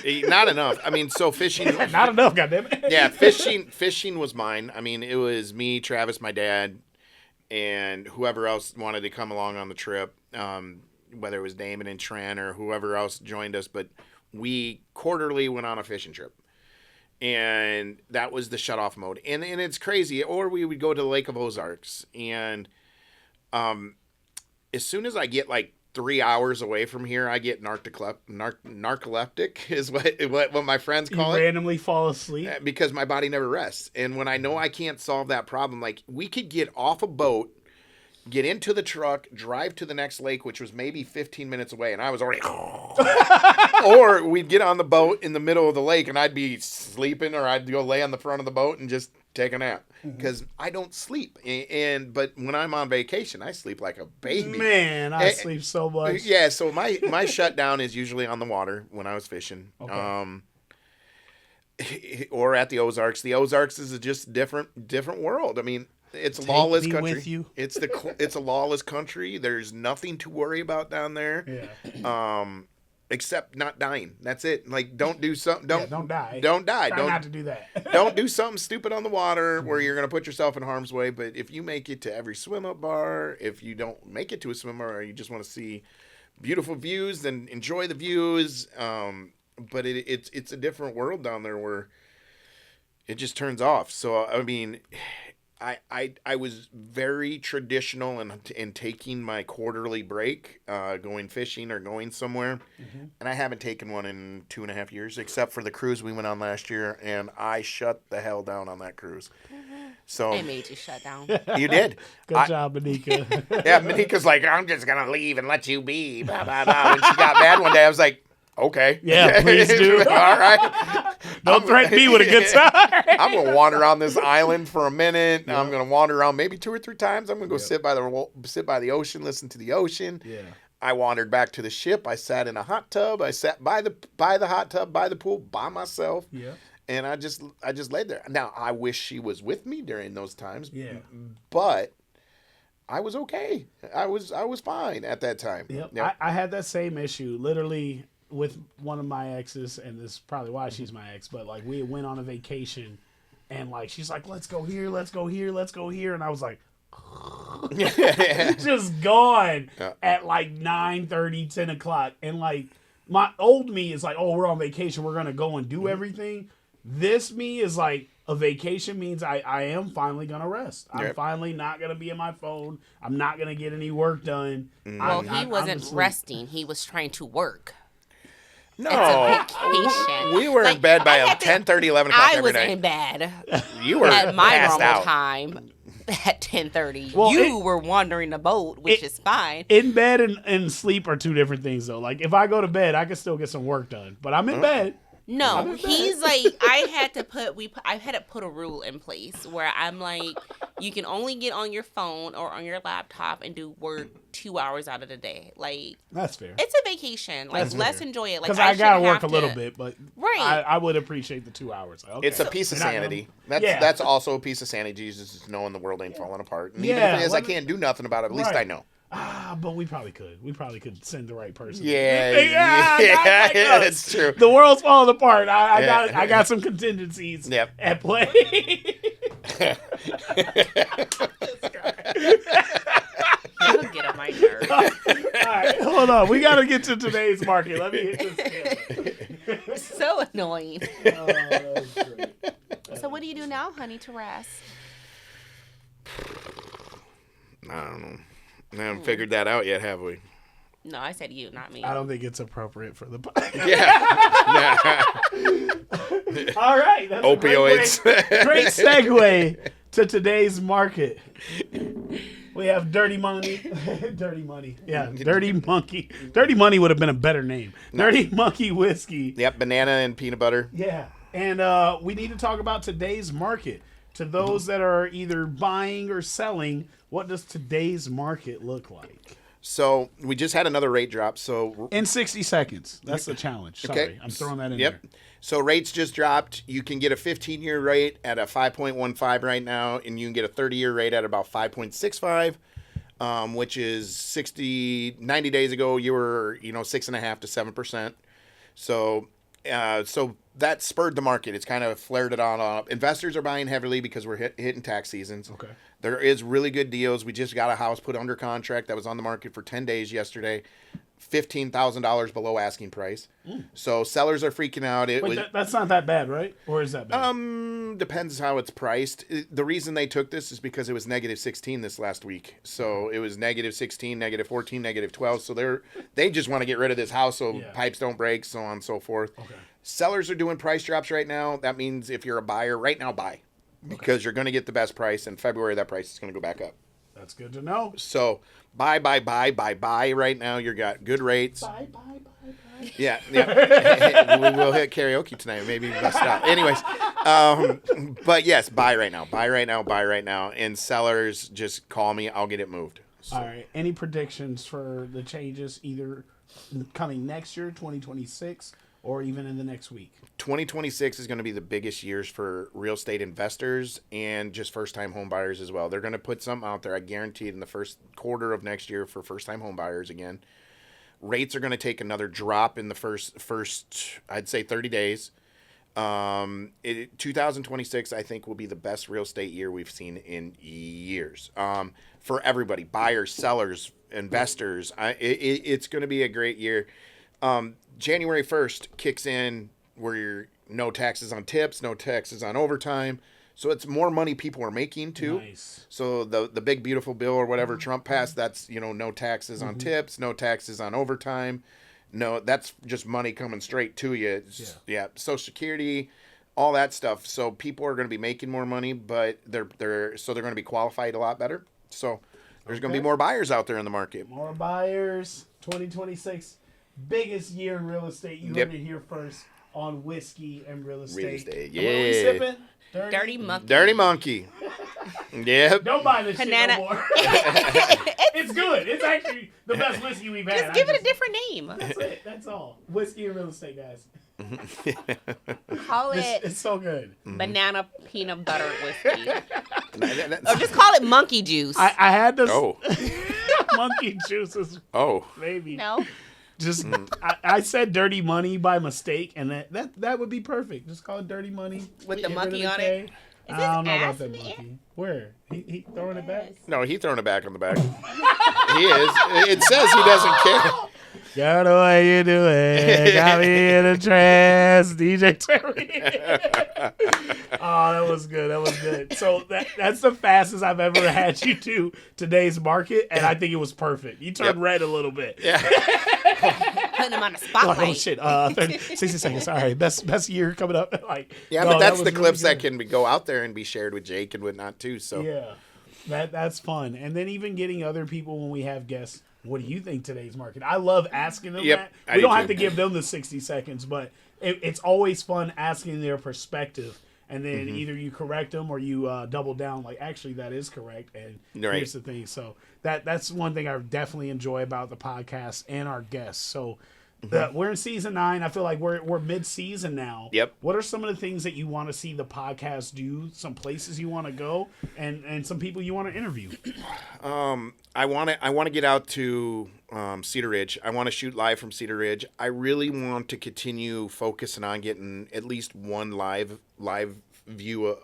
Not enough. I mean, so fishing. Not enough, goddammit. Yeah, fishing was mine. I mean, it was me, Travis, my dad, and whoever else wanted to come along on the trip, whether it was Damon and Tran or whoever else joined us. But we quarterly went on a fishing trip. And that was the shut-off mode. And it's crazy. Or we would go to the Lake of Ozarks. And as soon as I get like 3 hours away from here, I get narcoleptic is what my friends call You randomly fall asleep? because my body never rests. And when I know I can't solve that problem, like we could get off a boat, get into the truck, drive to the next lake, which was maybe 15 minutes away, and I was already... Or we'd get on the boat in the middle of the lake, and I'd be sleeping, or I'd go lay on the front of the boat and just take a nap. Because I don't sleep. But when I'm on vacation, I sleep like a baby. Man, I sleep so much. Yeah, so my shutdown is usually on the water when I was fishing. Okay. Or at the Ozarks. The Ozarks is just a different world. I mean, it's a lawless country. With you. It's a lawless country. There's nothing to worry about down there. Yeah. Except not dying. That's it. Like, don't do something. Don't die. Don't die. Try Don't not to do that. Don't do something stupid on the water where you're going to put yourself in harm's way. But if you make it to every swim-up bar, if you don't make it to a swim bar, or you just want to see beautiful views, then enjoy the views. But it's a different world down there where it just turns off. So I mean, I was very traditional in taking my quarterly break, going fishing or going somewhere, and I haven't taken one in 2.5 years, except for the cruise we went on last year, and I shut the hell down on that cruise. So It made you shut down. you did. Good job, Manikka. Yeah, Manika's like, I'm just gonna leave and let you be. Blah, blah, blah. When she got mad one day, I was like, okay. Yeah, please do. All right. Don't threaten me with a good time. I'm going to wander around this island for a minute. I'm going to wander around maybe 2 or 3 times. I'm going to go sit by the ocean, listen to the ocean. Yeah. I wandered back to the ship. I sat in a hot tub. I sat by the hot tub, by the pool, by myself. Yeah. And I just laid there. Now, I wish she was with me during those times. Yeah. But I was okay. I was fine at that time. Yep. I had that same issue literally with one of my exes, and this is probably why she's my ex, but like we went on a vacation and like she's like, let's go here, let's go here, let's go here, and I was like just gone at like 9:30, 10 o'clock, and like my old me is like, oh, we're on vacation, we're gonna go and do everything. This me is like, a vacation means I am finally gonna rest. I'm finally not gonna be on my phone. I'm not gonna get any work done. Well, he wasn't resting. He was trying to work. No, it's a vacation. We were in bed by 10:30, 11 o'clock every night. I was in bed. You were at my passed normal out. time at 10:30. Well, you were wandering the boat, which is fine. In bed and sleep are two different things, though. Like, if I go to bed, I can still get some work done. But I'm in bed. No, he's like, I had to put a rule in place where I'm like, you can only get on your phone or on your laptop and do work 2 hours out of the day. Like, that's fair. It's a vacation. Like, let's enjoy it. Like, because I gotta work a little bit, but I would appreciate the 2 hours. Like, okay. It's a piece of sanity. That's also a piece of sanity. Jesus, knowing the world ain't falling apart. And even if it is, I can't do nothing about it. At least I know. But we probably could. We probably could send the right person. Yeah, it's true. The world's falling apart. I got some contingencies at play. You'll get on my nerves. All right, hold on. We got to get to today's market. Let me hit this camera. So annoying. That's great. So what do you do now, honey, to rest? I don't know. I haven't figured that out yet, have we? No, I said you, not me. I don't think it's appropriate for the All right. That's opioids. Great segue to today's market. We have Dirty Money. Dirty Money. Yeah, Dirty Monkey. Dirty Money would have been a better name. Dirty Monkey Whiskey. Yep, banana and peanut butter. Yeah. And we need to talk about today's market. To those that are either buying or selling, what does today's market look like? So we just had another rate drop. So in 60 seconds. That's the challenge. Sorry, okay. I'm throwing that in there. So rates just dropped. You can get a 15-year rate at a 5.15 right now, and you can get a 30-year rate at about 5.65, which is 90 days ago, you were 6.5 to 7%. So that spurred the market. It's kind of flared it on up. Investors are buying heavily because we're hitting tax seasons. Okay. There is really good deals. We just got a house put under contract that was on the market for 10 days yesterday, $15,000 below asking price. So sellers are freaking out. That's not that bad, right? Or is that bad? Depends how it's priced. The reason they took this is because it was -16 this last week. So it was -16, -14, -12. So they just want to get rid of this house so pipes don't break, so on and so forth. Okay. Sellers are doing price drops right now. That means if you're a buyer right now, buy. Because you're going to get the best price. In February, that price is going to go back up. That's good to know. So buy right now. You got good rates. Buy. Yeah. We will hit karaoke tonight. Maybe bust it out. Anyways, but yes, buy right now. Buy right now. And sellers, just call me. I'll get it moved. So. All right. Any predictions for the changes either coming next year, 2026, or even in the next week? 2026 is going to be the biggest years for real estate investors and just first-time home buyers as well. They're going to put something out there, I guarantee it, in the first quarter of next year for first-time home buyers again. Rates are going to take another drop in the first I'd say 30 days. 2026, I think, will be the best real estate year we've seen in years. For everybody, buyers, sellers, investors, it's going to be a great year. January 1st kicks in where you're no taxes on tips, no taxes on overtime. So it's more money people are making too. Nice. So the big beautiful bill or whatever Trump passed, that's no taxes on tips, no taxes on overtime. No, that's just money coming straight to you. Yeah, Social Security, all that stuff. So people are going to be making more money, but they're going to be qualified a lot better. So there's going to be more buyers out there in the market. More buyers. 2026, biggest year in real estate. You heard it here first on Whiskey and Real Estate. Real estate, yeah. What are we sipping? Dirty Monkey. Dirty Monkey. Yep. Don't buy this shit no more. It's good. It's actually the best whiskey we've had. Just give it a different name. That's it. That's all. Whiskey and Real Estate, guys. Call it. It's so good. Banana peanut butter whiskey. Or just call it monkey juice. I had this. Oh. Monkey juice is. Oh. Maybe. No. Just I said Dirty Money by mistake, and that would be perfect. Just call it Dirty Money with the monkey on it. I don't know about that monkey. Where? He throwing it back? No, he throwing it back on the back. He is. It says he doesn't care. Girl, the way you do it, got me in a trance, DJ Terry. Oh, that was good. That was good. So that's the fastest I've ever had you do today's market, and I think it was perfect. You turned red a little bit. Yeah. Putting him on the Like, spotlight. oh shit! 30, 60 seconds. All right, best year coming up. Like, Yeah, no, but that's that the was clips really that can go out there and be shared with Jake and whatnot too. So yeah, that's fun. And then even getting other people when we have guests. What do you think today's market? I love asking them Yep, that. I We do don't have too. to give them the 60 seconds, but it's always fun asking their perspective. And then either you correct them or you double down. Like, actually, that is correct. And Right. here's the thing. So that's one thing I definitely enjoy about the podcast and our guests. So we're in season 9. I feel like we're mid-season now. Yep. What are some of the things that you want to see the podcast do? Some places you want to go, and some people you want to interview. I want to get out to Cedar Ridge. I want to shoot live from Cedar Ridge. I really want to continue focusing on getting at least one live view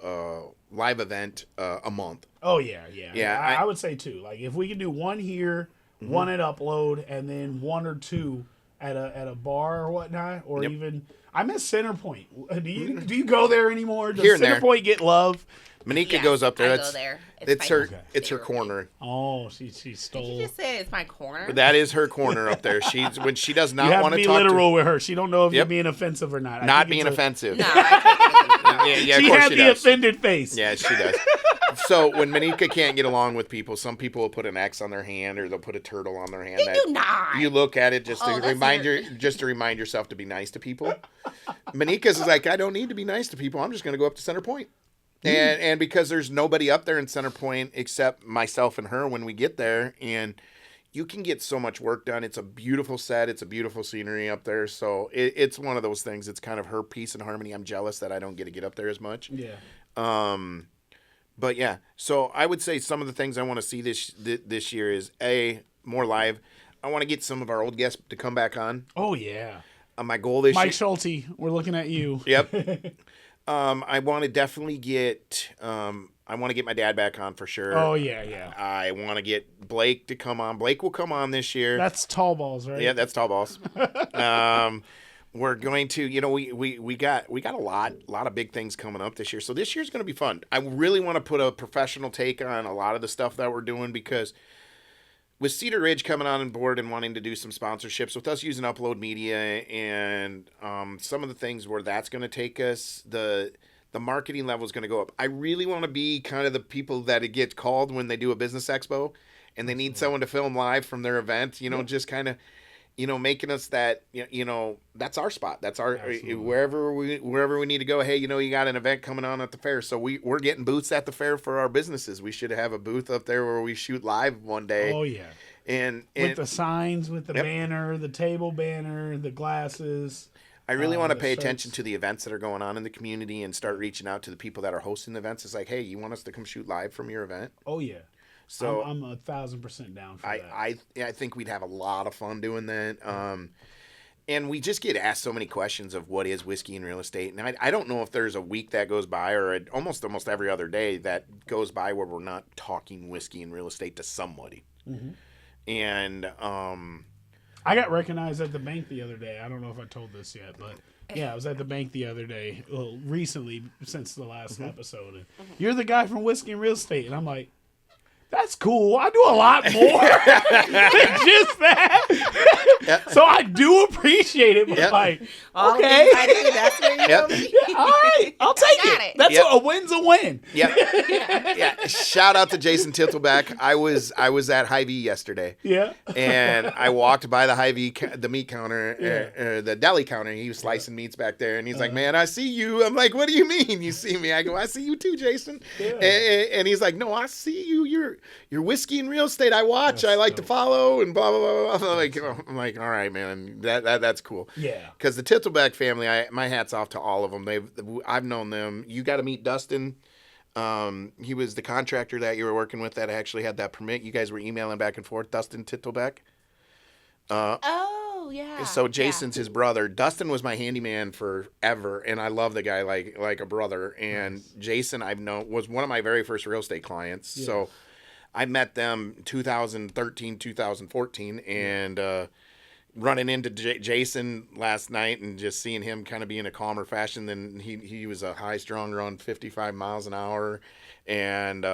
live event a month. Oh yeah. Yeah, I would say 2. Like if we could do one here, one at Upload, and then 1 or 2 at a bar or whatnot, or Yep. even I miss Centerpoint. Do you go there anymore? Does Here and there. Centerpoint get love? Manikka Yeah, goes up there. I That's go there. it's my her it's her favorite. corner. Oh, she Did you stole. just say it's my corner? That is her corner up there. She's when she does You not have want to to be talk literal with her. She don't know if you're Yep. being offensive or not. I not think being it's offensive. No, I Yeah, of She course had she the does. offended face. Yeah, she does. So when Manikka can't get along with people, some people will put an X on their hand or they'll put a turtle on their hand. take it. Do not. You look at it just to Oh, that's remind yourself to be nice to people. Manikka's is like, I don't need to be nice to people. I'm just going to go up to Center Point. And because there's nobody up there in Center Point except myself and her when we get there, and you can get so much work done. It's a beautiful set. It's a beautiful scenery up there. So it's one of those things. It's kind of her peace and harmony. I'm jealous that I don't get to get up there as much. Yeah. But yeah, so I would say some of the things I want to see this year is more live. I want to get some of our old guests to come back on. Oh yeah. My goal this Mike year. Schulte, we're looking at you. Yep. I want to definitely get. I want to get my dad back on for sure. Oh yeah. I want to get Blake to come on. Blake will come on this year. That's tall balls, right? Yeah, that's tall balls. We're going to, we got a lot of big things coming up this year. So this year's going to be fun. I really want to put a professional take on a lot of the stuff that we're doing because with Cedar Ridge coming on board and wanting to do some sponsorships, with us using Upload Media and some of the things where that's going to take us, the marketing level is going to go up. I really want to be kind of the people that it gets called when they do a business expo and they need someone to film live from their event, just kind of, making us that, that's our spot. That's our, wherever we need to go. Hey, you got an event coming on at the fair. So we're getting booths at the fair for our businesses. We should have a booth up there where we shoot live one day. Oh yeah. And With the signs, with the Yep. banner, the table banner, the glasses. I really want to the pay shirts. attention to the events that are going on in the community and start reaching out to the people that are hosting the events. It's like, hey, you want us to come shoot live from your event? Oh yeah. So I'm 1,000% down for that. I think we'd have a lot of fun doing that. And we just get asked so many questions of what is whiskey and real estate. And I don't know if there's a week that goes by or almost every other day that goes by where we're not talking whiskey and real estate to somebody. Mm-hmm. And I got recognized at the bank the other day. I don't know if I told this yet, but yeah, I was at the bank the other day, recently since the last episode. And you're the guy from Whiskey and Real Estate, and I'm like, that's cool. I do a lot more than just that. So I do appreciate it, but Yep. like, All the okay. things I do, that's where you Yep. go. Yeah, all right, I'll take got it. it. That's Yep. a win's a win. yeah. Shout out to Jason Tittleback. I was at Hy-Vee yesterday. Yeah. And I walked by the Hy-Vee, the meat counter, the deli counter. He was slicing meats back there, and he's like, "Man, I see you." I'm like, "What do you mean you see me?" I go, "I see you too, Jason." Yeah. And he's like, "No, I see you. You're whiskey and real estate. I watch. That's I like to dope. follow." And blah blah blah. I'm like, "All right, man. That's cool." Yeah. Because the Tittleback family, my hat's off to all of them. I've known them. You got to meet Dustin. He was the contractor that you were working with that actually had that permit. You guys were emailing back and forth. Dustin Tittleback. Oh, yeah. So Jason's his brother. Dustin was my handyman forever, and I love the guy like a brother. And Jason, was one of my very first real estate clients. Yeah. So I met them 2013, 2014, and running into Jason last night and just seeing him kind of be in a calmer fashion than he was a high strung run 55 miles an hour. And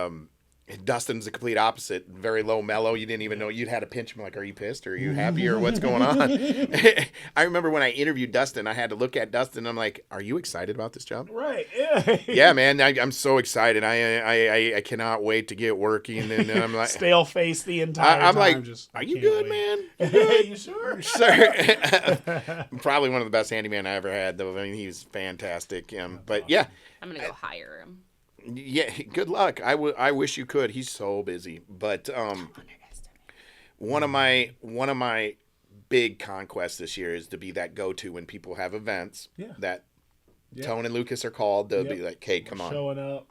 Dustin's the complete opposite, very low mellow. You didn't even know. You'd had to pinch him like, are you pissed or are you happy or what's going on? I remember when I interviewed Dustin, I had to look at Dustin and I'm like, are you excited about this job? Right. Yeah. Yeah, man. I'm so excited. I cannot wait to get working. And I'm like, stale face the entire time. I'm like, just, are you good, man? You good? You sure? Sir. Probably one of the best handyman I ever had, though. I mean, he was fantastic. But yeah. I'm going to go hire him. Yeah, good luck. I wish you could. He's so busy. But one of my big conquests this year is to be that go-to when people have events. Yeah. That Tone and Lucas are called. They'll be like, "Hey, we're come on, showing up.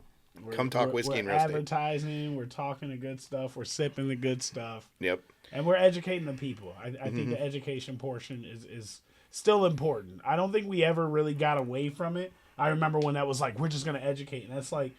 Come talk whiskey and real estate." We're advertising. We're talking the good stuff. We're sipping the good stuff. Yep. And we're educating the people. I think the education portion is still important. I don't think we ever really got away from it. I remember when that was like, we're just going to educate. And that's like,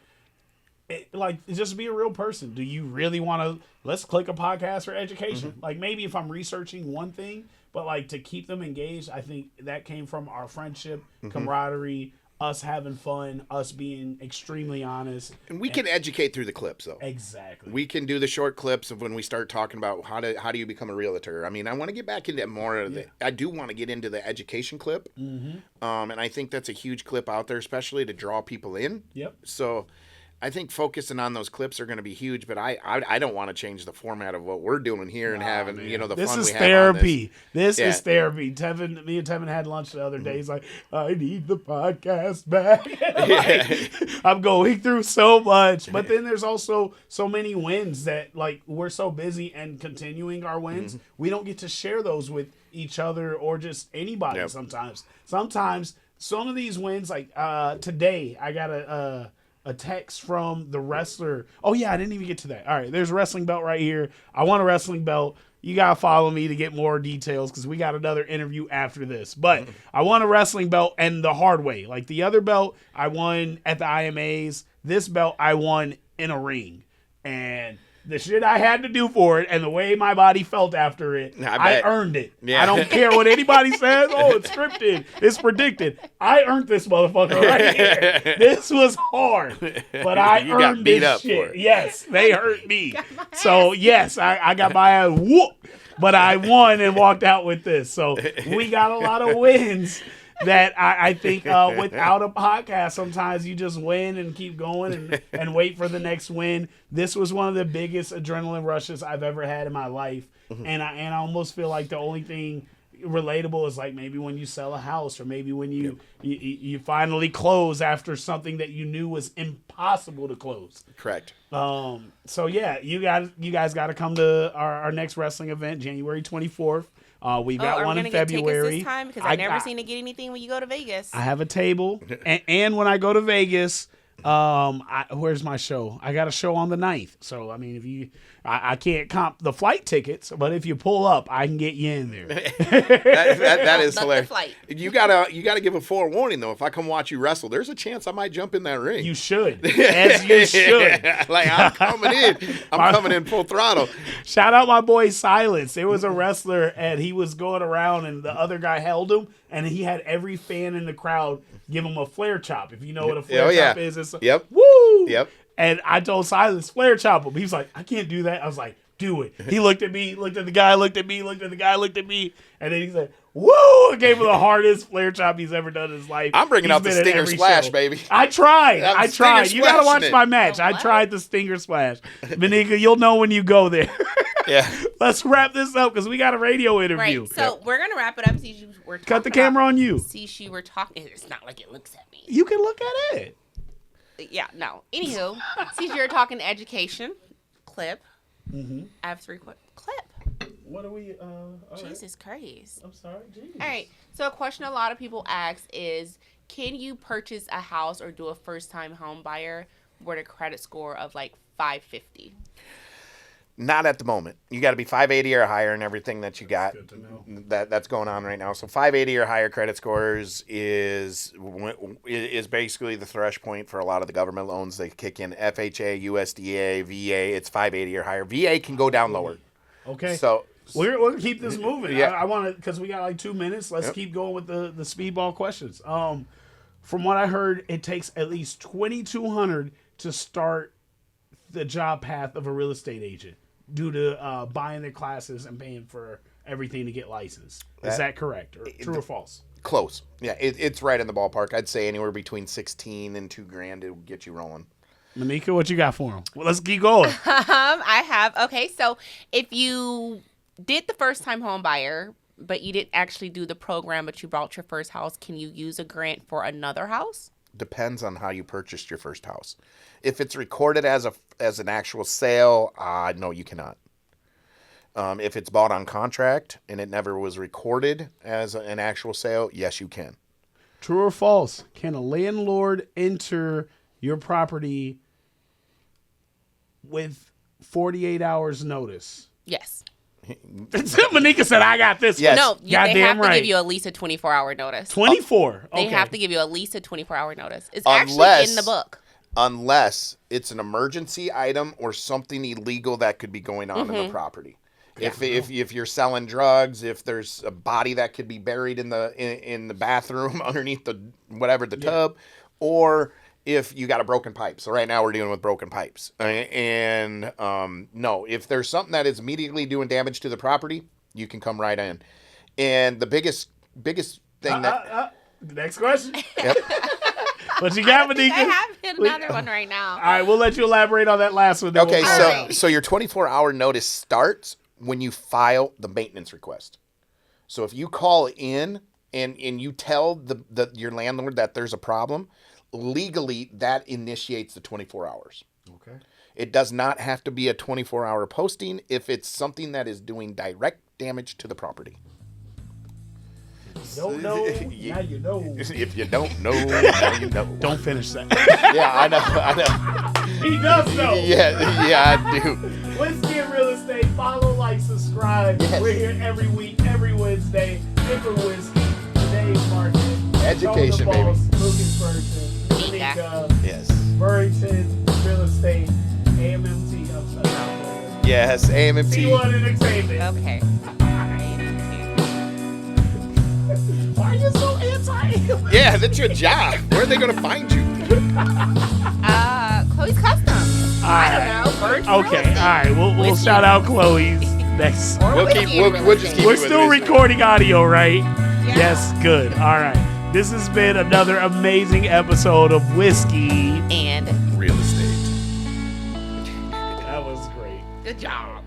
just be a real person. Do you really want to, let's click a podcast for education. Like maybe if I'm researching one thing, but like to keep them engaged, I think that came from our friendship, camaraderie, us having fun, us being extremely honest. And we can educate through the clips, though. Exactly. We can do the short clips of when we start talking about how do you become a realtor. I mean, I want to get back into more of the. I do want to get into the education clip, and I think that's a huge clip out there, especially to draw people in. Yep. So, I think focusing on those clips are going to be huge, but I don't want to change the format of what we're doing here and having the fun we have. This is on therapy. This Yeah. is therapy. Me and Tevin had lunch the other day. He's like, I need the podcast back. I'm going through so much. But then there's also so many wins that like we're so busy and continuing our wins. We don't get to share those with each other or just anybody sometimes. Sometimes some of these wins, like today, I got a text from the wrestler. Oh, yeah, I didn't even get to that. All right, there's a wrestling belt right here. I want a wrestling belt. You got to follow me to get more details because we got another interview after this. But I want a wrestling belt and the hard way. Like the other belt, I won at the IMAs. This belt, I won in a ring. And the shit I had to do for it and the way my body felt after it, I earned it. Yeah. I don't care what anybody says. Oh, it's scripted. It's predicted. I earned this motherfucker right here. This was hard, but I earned this shit. Yes, they hurt me. So, yes, I got my ass whooped, but I won and walked out with this. So, we got a lot of wins. That I think without a podcast, sometimes you just win and keep going and wait for the next win. This was one of the biggest adrenaline rushes I've ever had in my life. And I almost feel like the only thing relatable is like maybe when you sell a house or maybe when you finally close after something that you knew was impossible to close. Correct. So, yeah, you guys got to come to our next wrestling event, January 24th. We've got one in February. This time? Because I've never seen to get anything when you go to Vegas. I have a table, and when I go to Vegas, where's my show? I got a show on the 9th. So I mean, I can't comp the flight tickets, but if you pull up, I can get you in there. that is hilarious. You gotta give a forewarning though. If I come watch you wrestle, there's a chance I might jump in that ring. You should, as you should. Like I'm coming in. I'm coming in full throttle. Shout out my boy Silence. There was a wrestler and he was going around and the other guy held him and he had every fan in the crowd give him a flare chop. If you know what a flare chop is, it's woo. Yep. And I told Silence, flare chop him. He was like, I can't do that. I was like, do it. He looked at me, looked at the guy, looked at me, looked at the guy, looked at me. And then he said, woo! I gave him the hardest flare chop he's ever done in his life. I'm bringing out the Stinger Splash, baby. I tried. You got to watch my match. I tried the Stinger Splash. Manikka, you'll know when you go there. Yeah. Let's wrap this up because we got a radio interview. Right. So we're going to wrap it up. See, we're cut the camera on you. See, we're talking. It's not like it looks at me. You can look at it. Yeah, no. Anywho, since you're talking education, clip. I have 3 quick clip. What are we? Jesus Christ. I'm sorry. Jeez. All right. So a question a lot of people ask is, can you purchase a house or do a first-time home buyer with a credit score of like 550? Not at the moment. You got to be 580 or higher in everything that you got. Good to know. That's going on right now. So 580 or higher credit scores is basically the threshold point for a lot of the government loans. They kick in FHA, USDA, VA. It's 580 or higher. VA can go down lower. Okay. So We're gonna keep this moving. Yeah. I want to, because we got like 2 minutes. Let's keep going with the speedball questions. From what I heard, it takes at least $2,200 to start the job path of a real estate agent due to buying their classes and paying for everything to get licensed. Is that correct? Or true or false? Close. Yeah, it's right in the ballpark. I'd say anywhere between 16 and $2,000 to get you rolling. Manikka, what you got for him? Well, let's keep going. I have. Okay, so if you did the first-time home buyer, but you didn't actually do the program, but you bought your first house, can you use a grant for another house? Depends on how you purchased your first house. If it's recorded as an actual sale, no, you cannot. If it's bought on contract and it never was recorded as an actual sale, yes, you can. True or false? Can a landlord enter your property with 48 hours notice? Yes. Manikka said, I got this. Yes. No, they have Goddamn to right. give you at least a 24-hour notice. 24. They Okay. have to give you at least a 24-hour notice. It's Unless- actually in the book. Unless it's an emergency item or something illegal that could be going on in the property. If you're selling drugs, if there's a body that could be buried in the bathroom underneath the tub, or if you got a broken pipe. So right now we're dealing with broken pipes. And no, if there's something that is immediately doing damage to the property, you can come right in. And the biggest thing Next question. Yep. What you got, I Manikka? have another one right now. All right, we'll let you elaborate on that last one. then Okay, we'll- so right. so your 24-hour notice starts when you file the maintenance request. So if you call in and you tell your landlord that there's a problem, legally that initiates the 24 hours. Okay. It does not have to be a 24-hour posting if it's something that is doing direct damage to the property. Don't know. Now you know. If you don't know, now you know. Don't finish that. Yeah, I know. He does know. Yeah, I do. Whiskey and Real Estate. Follow, like, subscribe. Yes. We're here every week, every Wednesday. Different whiskey. Today's market. Education, Tony the Boss, baby. Lucas Burrington. Manikka. Yes. Burrington Real Estate. AMMT. Upside Yes, AMMT. T1 Entertainment. Okay. Why are you so anti-alien? Yeah, that's your job. Where are they going to find you? Khloe's Customs. I don't know. Burrington Real Okay, Estate. all right. We'll Whiskey. shout out Chloe's next. Or We'll Whiskey and Real just Estate. keep We're it with still this. recording audio, right? Yeah. Yes, good. All right. This has been another amazing episode of Whiskey. And Real estate. That was great. good job.